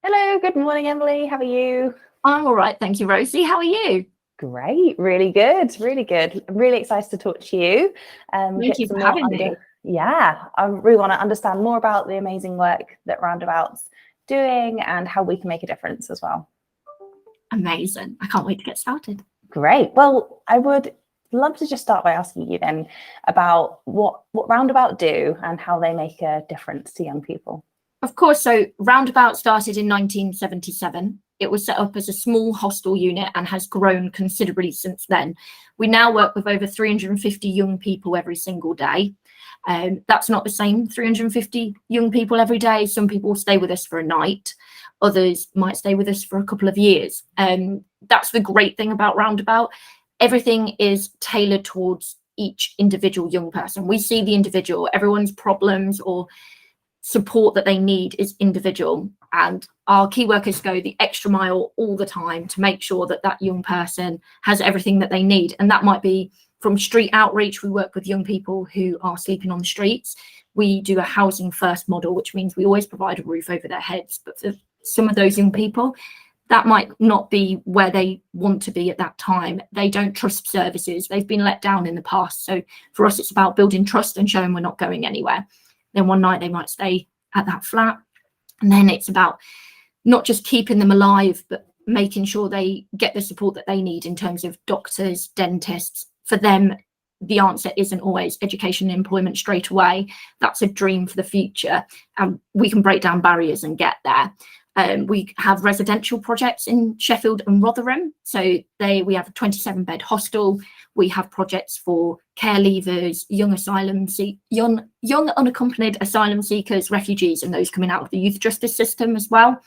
Hello, good morning, Emily. How are you? I'm all right, thank you, Rosie. How are you? Great, really good, really good. I'm really excited to talk to you. Thank Get you for some more having me. yeah, I really want to understand more about the amazing work that Roundabout's doing and how we can make a difference as well. Amazing. I can't wait to get started. Great. Well, I would love to just start by asking you then about what Roundabout do and how they make a difference to young people. Of course, so Roundabout started in 1977. It was set up as a small hostel unit and has grown considerably since then. We now work with over 350 young people every single day. That's not the same 350 young people every day. Some people stay with us for a night. Others might stay with us for a couple of years. That's the great thing about Roundabout. Everything is tailored towards each individual young person. We see the individual, everyone's problems or support that they need is individual, and our key workers go the extra mile all the time to make sure that that young person has everything that they need. And that might be from street outreach. We work with young people who are sleeping on the streets. We do a housing first model, which means we always provide a roof over their heads, but for some of those young people that might not be where they want to be at that time. They don't trust services, they've been let down in the past. So for us, it's about building trust and showing we're not going anywhere. Then one night they might stay at that flat. And then it's about not just keeping them alive, but making sure they get the support that they need in terms of doctors, dentists. For them, the answer isn't always education and employment straight away. That's a dream for the future. And we can break down barriers and get there. We have residential projects in Sheffield and Rotherham. So we have a 27-bed hostel. We have projects for care leavers, young unaccompanied asylum seekers, refugees, and those coming out of the youth justice system as well.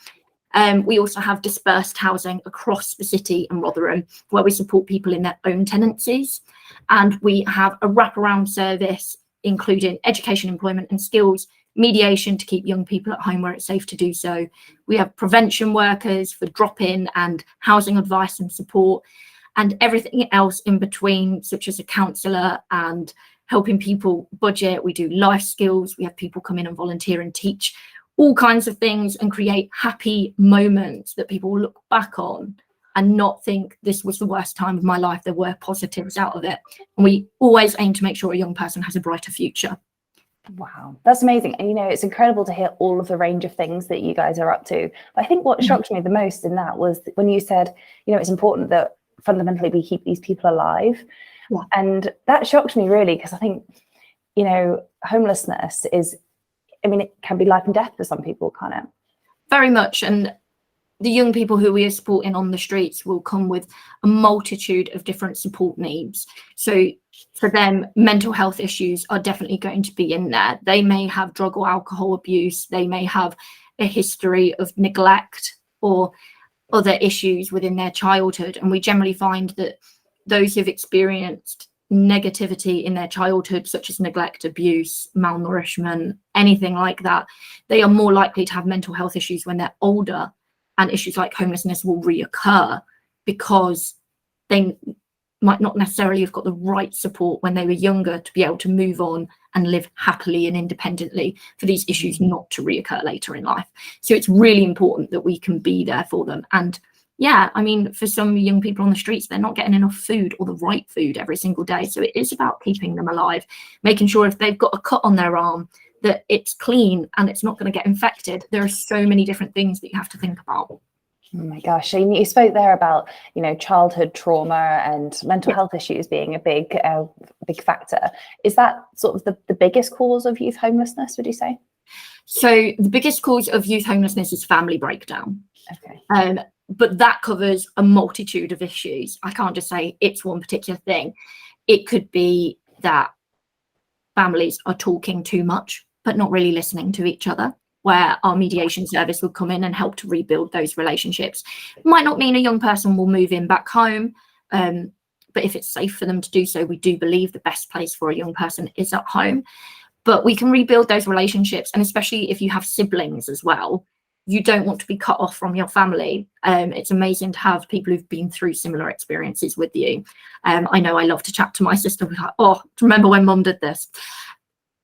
We also have dispersed housing across the city and Rotherham, where we support people in their own tenancies. And we have a wraparound service, including education, employment and skills, mediation to keep young people at home where it's safe to do so. We have prevention workers for drop-in and housing advice and support, and everything else in between, such as a counsellor and helping people budget. We do life skills. We have people come in and volunteer and teach all kinds of things and create happy moments that people will look back on and not think this was the worst time of my life. There were positives out of it. And we always aim to make sure a young person has a brighter future. Wow, that's amazing. And it's incredible to hear all of the range of things that you guys are up to. But I think what shocked me the most in that was when you said, it's important that fundamentally we keep these people alive. Yeah. And that shocked me really, because I think, homelessness is, it can be life and death for some people, can't it? Very much. And the young people who we are supporting on the streets will come with a multitude of different support needs. So for them, mental health issues are definitely going to be in there. They may have drug or alcohol abuse. They may have a history of neglect or other issues within their childhood. And we generally find that those who've experienced negativity in their childhood, such as neglect, abuse, malnourishment, anything like that, they are more likely to have mental health issues when they're older. And issues like homelessness will reoccur because they might not necessarily have got the right support when they were younger to be able to move on and live happily and independently, for these issues not to reoccur later in life. So it's really important that we can be there for them. And yeah, for some young people on the streets, they're not getting enough food or the right food every single day. So it is about keeping them alive, making sure if they've got a cut on their arm, that it's clean and it's not going to get infected. There are so many different things that you have to think about. Oh my gosh. You spoke there about, childhood trauma and mental health issues being a big factor. Is that sort of the biggest cause of youth homelessness, would you say? So the biggest cause of youth homelessness is family breakdown. Okay. But that covers a multitude of issues. I can't just say it's one particular thing. It could be that families are talking too much, but not really listening to each other, where our mediation service will come in and help to rebuild those relationships. It might not mean a young person will move in back home, but if it's safe for them to do so, we do believe the best place for a young person is at home. But we can rebuild those relationships, and especially if you have siblings as well, you don't want to be cut off from your family. It's amazing to have people who've been through similar experiences with you. I know I love to chat to my sister. We're like, oh, remember when mum did this?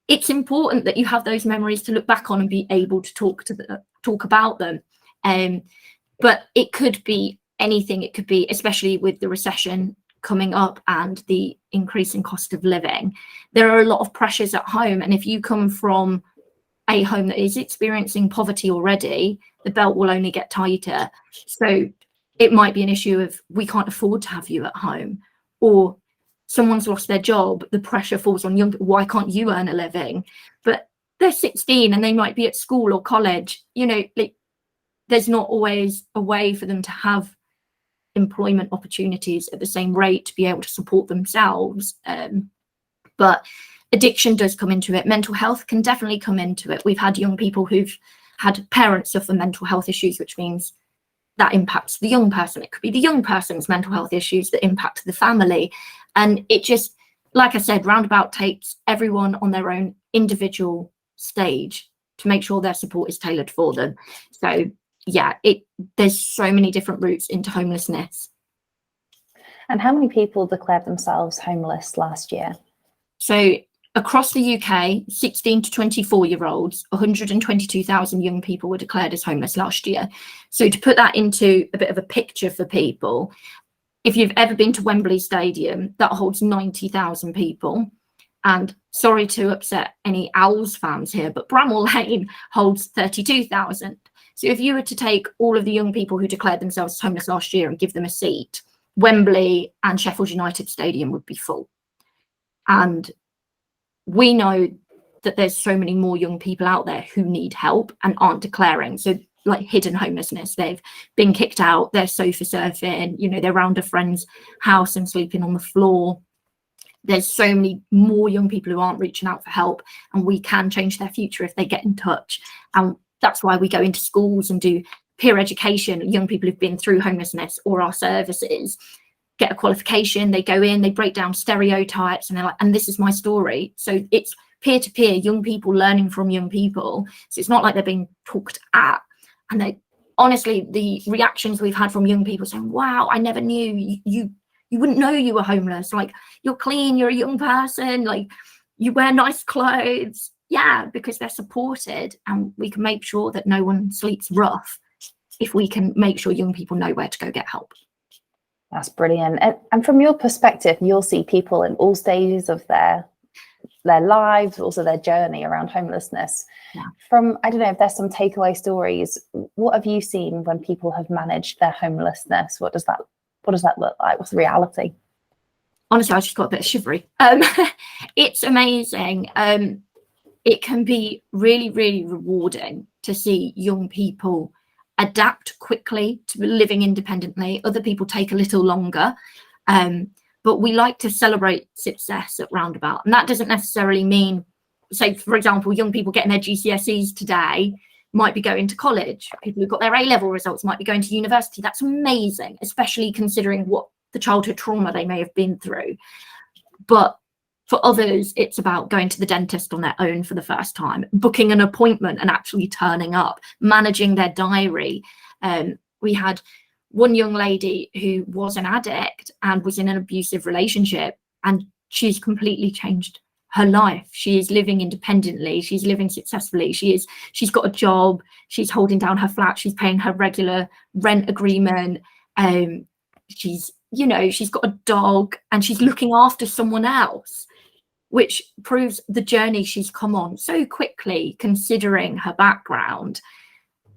It's important that you have those memories to look back on and be able to talk about them. But it could be anything. It could be, especially with the recession coming up and the increasing cost of living, there are a lot of pressures at home. And if you come from a home that is experiencing poverty already, the belt will only get tighter. So it might be an issue of, we can't afford to have you at home, or someone's lost their job, the pressure falls on young people, why can't you earn a living? But they're 16 and they might be at school or college, you know, like, there's not always a way for them to have employment opportunities at the same rate to be able to support themselves. But addiction does come into it. Mental health can definitely come into it. We've had young people who've had parents suffer mental health issues, which means that impacts the young person. It could be the young person's mental health issues that impact the family. And it just, like I said, Roundabout takes everyone on their own individual stage to make sure their support is tailored for them. So yeah, there's so many different routes into homelessness. And how many people declared themselves homeless last year? So across the UK, 16 to 24-year-olds, 122,000 young people were declared as homeless last year. So to put that into a bit of a picture for people, if you've ever been to Wembley Stadium, that holds 90,000 people. And sorry to upset any Owls fans here, but Bramall Lane holds 32,000. So if you were to take all of the young people who declared themselves homeless last year and give them a seat, Wembley and Sheffield United Stadium would be full. And we know that there's so many more young people out there who need help and aren't declaring. So like hidden homelessness, they've been kicked out, they're sofa surfing, you know, they're around a friend's house and sleeping on the floor. There's so many more young people who aren't reaching out for help, and we can change their future if they get in touch. And that's why we go into schools and do peer education. Young people who've been through homelessness or our services get a qualification, they go in, they break down stereotypes, and they're like, and this is my story. So it's peer-to-peer, young people learning from young people. So it's not like they're being talked at. And they, honestly, the reactions we've had from young people saying, wow, I never knew you wouldn't know you were homeless. Like, you're clean, you're a young person, like you wear nice clothes. Yeah, because they're supported, and we can make sure that no one sleeps rough if we can make sure young people know where to go get help. That's brilliant. And from your perspective, you'll see people in all stages of their lives, also their journey around homelessness. Yeah. From, I don't know if there's some takeaway stories. What have you seen when people have managed their homelessness? What does that look like? What's the reality? Honestly, I just got a bit of shivery. It's amazing. It can be really, really rewarding to see young people adapt quickly to living independently. Other people take a little longer, but we like to celebrate success at Roundabout. And that doesn't necessarily mean, say, for example, young people getting their GCSEs today might be going to college. People who've got their A-level results might be going to university. That's amazing, especially considering what the childhood trauma they may have been through. But for others, it's about going to the dentist on their own for the first time, booking an appointment and actually turning up, managing their diary. We had one young lady who was an addict and was in an abusive relationship, and she's completely changed her life. She is living independently. She's living successfully. She's got a job. She's holding down her flat. She's paying her regular rent agreement. She's got a dog, and she's looking after someone else, which proves the journey she's come on so quickly, considering her background.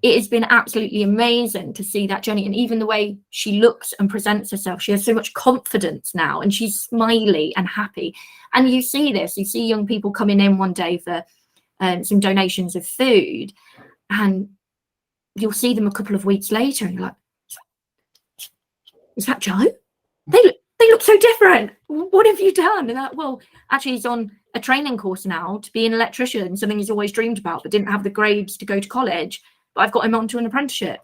It has been absolutely amazing to see that journey. And even the way she looks and presents herself, she has so much confidence now, and she's smiley and happy. And you see this, you see young people coming in one day for some donations of food, and you'll see them a couple of weeks later and you're like, is that Joe? They look so different. What have you done? And that, well, actually he's on a training course now to be an electrician, something he's always dreamed about, but didn't have the grades to go to college. But I've got him onto an apprenticeship.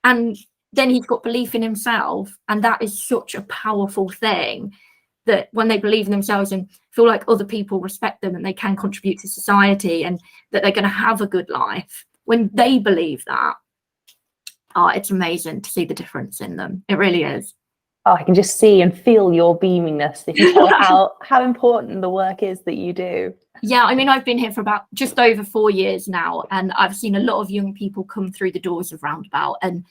And then he's got belief in himself. And that is such a powerful thing, that when they believe in themselves and feel like other people respect them and they can contribute to society and that they're going to have a good life, when they believe that, it's amazing to see the difference in them. It really is. Oh, I can just see and feel your beaminess. You can tell how important the work is that you do. Yeah, I mean, I've been here for about just over 4 years now, and I've seen a lot of young people come through the doors of Roundabout. And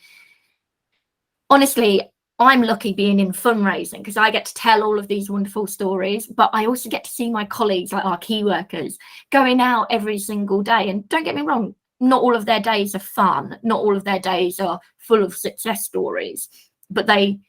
honestly, I'm lucky being in fundraising because I get to tell all of these wonderful stories, but I also get to see my colleagues, like our key workers, going out every single day. And don't get me wrong, not all of their days are fun, not all of their days are full of success stories, but they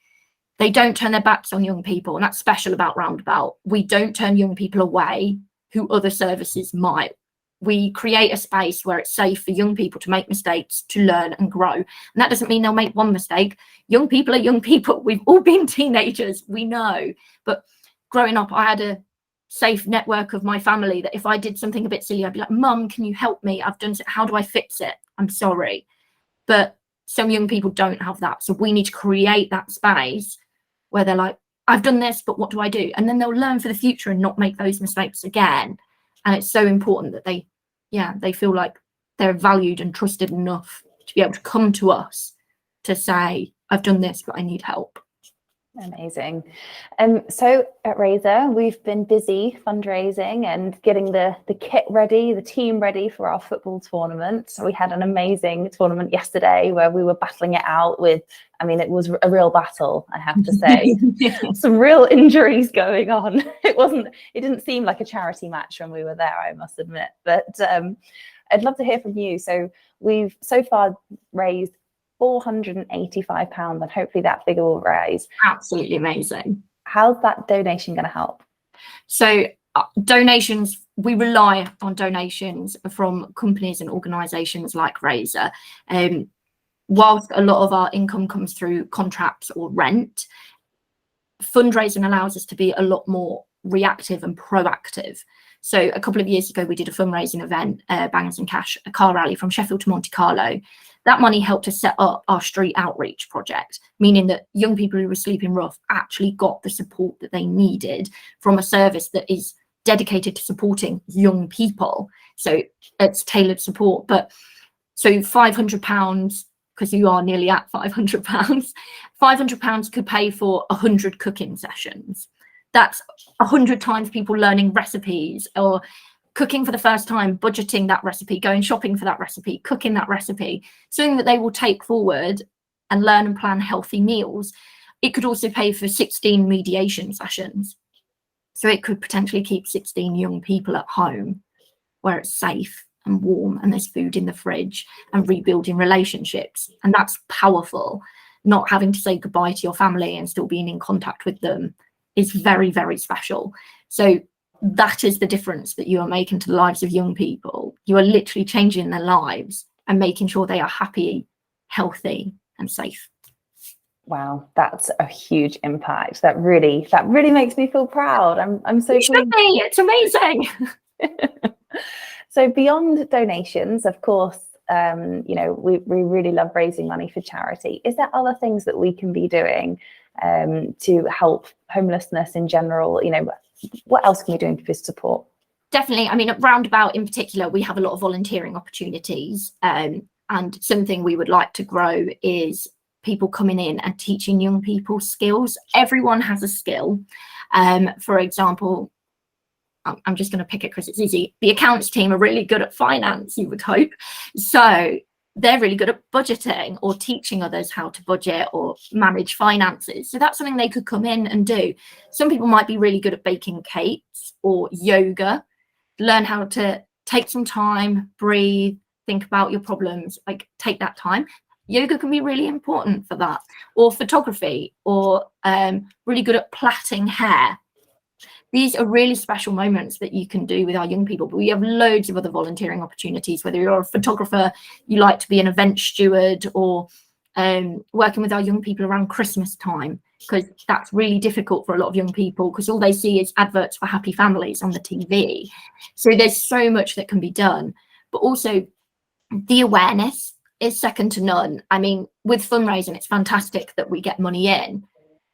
don't turn their backs on young people. And that's special about Roundabout. We don't turn young people away who other services might. We create a space where it's safe for young people to make mistakes, to learn and grow. And that doesn't mean they'll make one mistake. Young people are young people. We've all been teenagers, we know. But growing up, I had a safe network of my family that if I did something a bit silly, I'd be like, Mum, can you help me? I've done it. How do I fix it? I'm sorry. But some young people don't have that. So we need to create that space where they're like, I've done this, but what do I do? And then they'll learn for the future and not make those mistakes again. And it's so important that they feel like they're valued and trusted enough to be able to come to us to say, I've done this, but I need help. Amazing. So at Razor, we've been busy fundraising and getting the kit ready, the team ready for our football tournament. So we had an amazing tournament yesterday where we were battling it out with, I mean, it was a real battle, I have to say. Some real injuries going on. It didn't seem like a charity match when we were there, I must admit. But I'd love to hear from you. So we've so far raised £485, and hopefully that figure will rise. Absolutely amazing. How's that donation going to help? So donations, we rely on donations from companies and organisations like Razor. Whilst a lot of our income comes through contracts or rent, fundraising allows us to be a lot more reactive and proactive. So a couple of years ago, we did a fundraising event, Bangers and Cash, a car rally from Sheffield to Monte Carlo. That money helped us set up our street outreach project, meaning that young people who were sleeping rough actually got the support that they needed from a service that is dedicated to supporting young people. So it's tailored support. But so £500, because you are nearly at £500, £500 could pay for 100 cooking sessions. That's 100 times people learning recipes or cooking for the first time, budgeting that recipe, going shopping for that recipe, cooking that recipe, something that they will take forward and learn and plan healthy meals. It could also pay for 16 mediation sessions. So it could potentially keep 16 young people at home where it's safe and warm and there's food in the fridge and rebuilding relationships. And that's powerful. Not having to say goodbye to your family and still being in contact with them is very, very special. So that is the difference that you are making to the lives of young people. You are literally changing their lives and making sure they are happy, healthy, and safe. Wow, that's a huge impact. That really makes me feel proud. I'm so pleased. It's amazing. So beyond donations, of course, we really love raising money for charity. Is there other things that we can be doing to help homelessness in general? What else can we do for support? Definitely. I mean, at Roundabout in particular, we have a lot of volunteering opportunities. And something we would like to grow is people coming in and teaching young people skills. Everyone has a skill. For example, I'm just going to pick it because it's easy. The accounts team are really good at finance, you would hope. So they're really good at budgeting or teaching others how to budget or manage finances. So that's something they could come in and do. Some people might be really good at baking cakes or yoga. Learn how to take some time, breathe, think about your problems, like take that time. Yoga can be really important for that. Or photography, or really good at plaiting hair. These are really special moments that you can do with our young people, but we have loads of other volunteering opportunities, whether you're a photographer, you like to be an event steward, or working with our young people around Christmas time, because that's really difficult for a lot of young people because all they see is adverts for happy families on the TV. So there's so much that can be done, but also the awareness is second to none. I mean, with fundraising, it's fantastic that we get money in.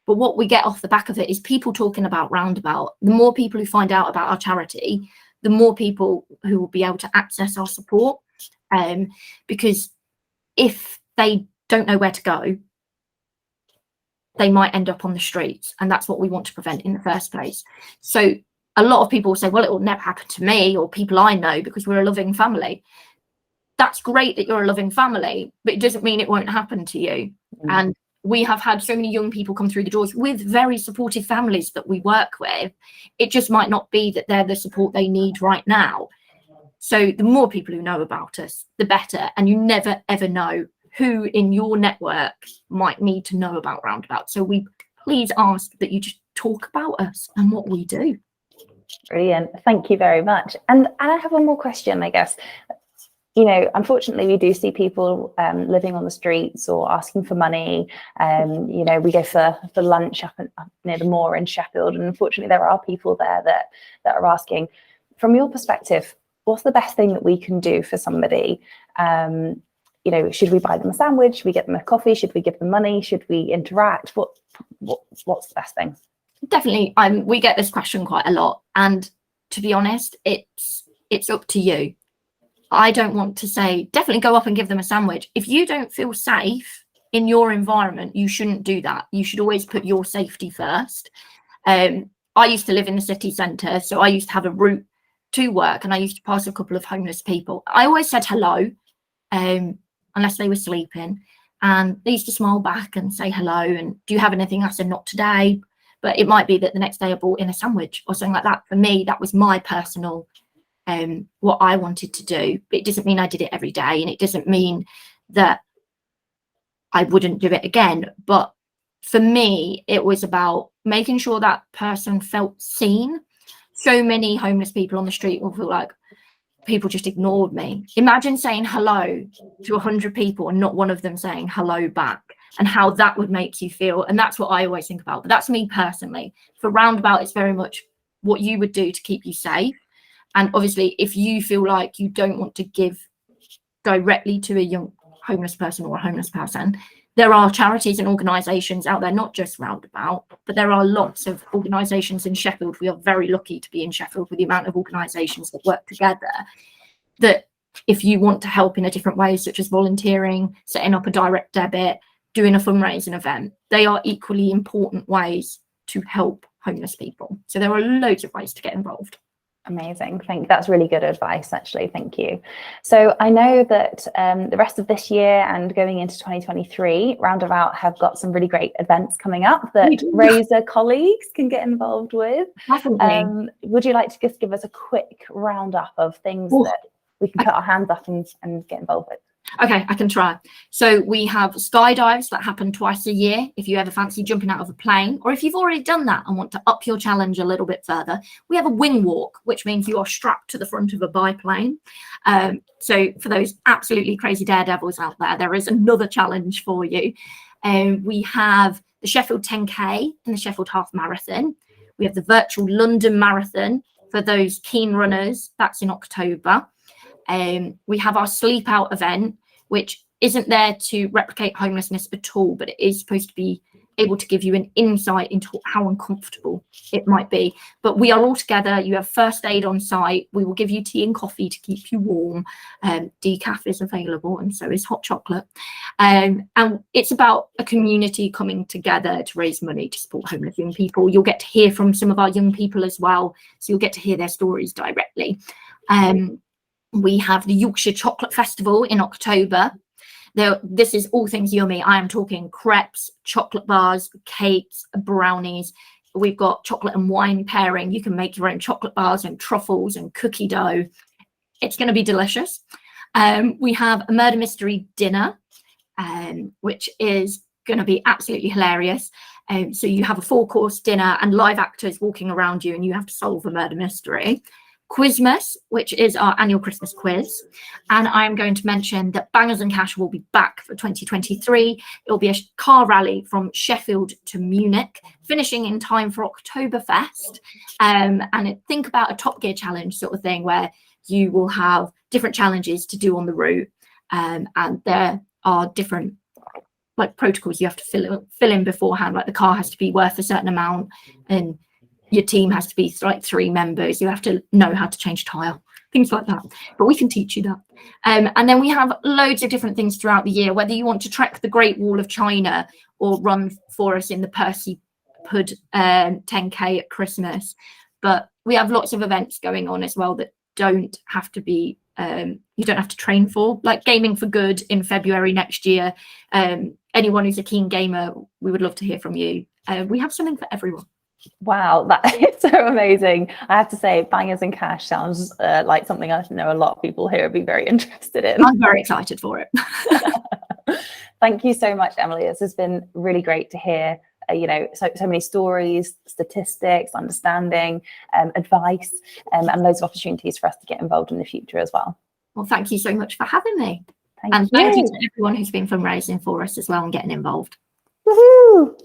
But what we get off the back of it is people talking about Roundabout. The more people who find out about our charity, the more people who will be able to access our support. Because if they don't know where to go, they might end up on the streets. And that's what we want to prevent in the first place. So a lot of people say, well, it will never happen to me or people I know because we're a loving family. That's great that you're a loving family, but it doesn't mean it won't happen to you. And we have had so many young people come through the doors with very supportive families that we work with. It just might not be that they're the support they need right now. So the more people who know about us, the better. And you never, ever know who in your network might need to know about Roundabout. So we please ask that you just talk about us and what we do. Brilliant. Thank you very much. And I have one more question, I guess. You know, unfortunately, we do see people living on the streets or asking for money. You know, we go for lunch up near the moor in Sheffield, and unfortunately, there are people there that are asking. From your perspective, what's the best thing that we can do for somebody? You know, should we buy them a sandwich? Should we get them a coffee? Should we give them money? Should we interact? What's the best thing? Definitely, we get this question quite a lot, and to be honest, it's up to you. I don't want to say definitely go up and give them a sandwich. If you don't feel safe in your environment, you shouldn't do that. You should always put your safety first. I used to live in the city centre, so I used to have a route to work, and I used to pass a couple of homeless people. I always said hello, unless they were sleeping, and they used to smile back and say hello and do you have anything? I said not today, but it might be that the next day I brought in a sandwich or something like that. For me, that was my personal what I wanted to do. But it doesn't mean I did it every day, and it doesn't mean that I wouldn't do it again. But for me, it was about making sure that person felt seen. So many homeless people on the street will feel like people just ignored me. Imagine saying hello to 100 people and not one of them saying hello back, and how that would make you feel. And that's what I always think about. But that's me personally. For Roundabout, it's very much what you would do to keep you safe. And obviously, if you feel like you don't want to give directly to a young homeless person or a homeless person, there are charities and organisations out there, not just Roundabout, but there are lots of organisations in Sheffield. We are very lucky to be in Sheffield with the amount of organisations that work together, that if you want to help in a different way, such as volunteering, setting up a direct debit, doing a fundraising event, they are equally important ways to help homeless people. So there are loads of ways to get involved. Amazing. That's really good advice, actually. Thank you. So I know that the rest of this year and going into 2023, Roundabout have got some really great events coming up that Razor colleagues can get involved with. Definitely. Would you like to just give us a quick roundup of things that we can put our hands up and get involved with? Okay, I can try. So we have skydives that happen twice a year. If you ever fancy jumping out of a plane, or if you've already done that and want to up your challenge a little bit further, we have a wing walk, which means you are strapped to the front of a biplane. So for those absolutely crazy daredevils out there, there is another challenge for you. We have the Sheffield 10K and the Sheffield Half Marathon. We have the virtual London Marathon for those keen runners. That's in October. We have our Sleep Out event, which isn't there to replicate homelessness at all, but it is supposed to be able to give you an insight into how uncomfortable it might be. But we are all together. You have first aid on site. We will give you tea and coffee to keep you warm. Decaf is available, and so is hot chocolate. And it's about a community coming together to raise money to support homeless young people. You'll get to hear from some of our young people as well, so you'll get to hear their stories directly. We have the Yorkshire Chocolate Festival in October. This is all things yummy. I am talking crepes, chocolate bars, cakes, brownies. We've got chocolate and wine pairing. You can make your own chocolate bars and truffles and cookie dough. It's going to be delicious. We have a murder mystery dinner, which is going to be absolutely hilarious. So you have a 4-course dinner and live actors walking around you, and you have to solve a murder mystery. Quizmas, which is our annual Christmas quiz. And I'm going to mention that Bangers and Cash will be back for 2023. It will be a car rally from Sheffield to Munich, finishing in time for Oktoberfest. And think about a Top Gear challenge sort of thing, where you will have different challenges to do on the route. And there are different protocols you have to fill in beforehand. Like the car has to be worth a certain amount, and your team has to be 3 members. You have to know how to change tyre, things like that. But we can teach you that. And then we have loads of different things throughout the year, whether you want to trek the Great Wall of China or run for us in the Percy Pud 10K at Christmas. But we have lots of events going on as well that don't have to be, you don't have to train for, like Gaming for Good in February next year. Anyone who's a keen gamer, we would love to hear from you. We have something for everyone. Wow, that is so amazing. I have to say, Bangers and Cash sounds like something I know a lot of people here would be very interested in. I'm very excited for it. Thank you so much, Emily. This has been really great to hear, so many stories, statistics, understanding, advice, and loads of opportunities for us to get involved in the future as well. Well, thank you so much for having me. Thank you to everyone who's been fundraising for us as well and getting involved. Woohoo!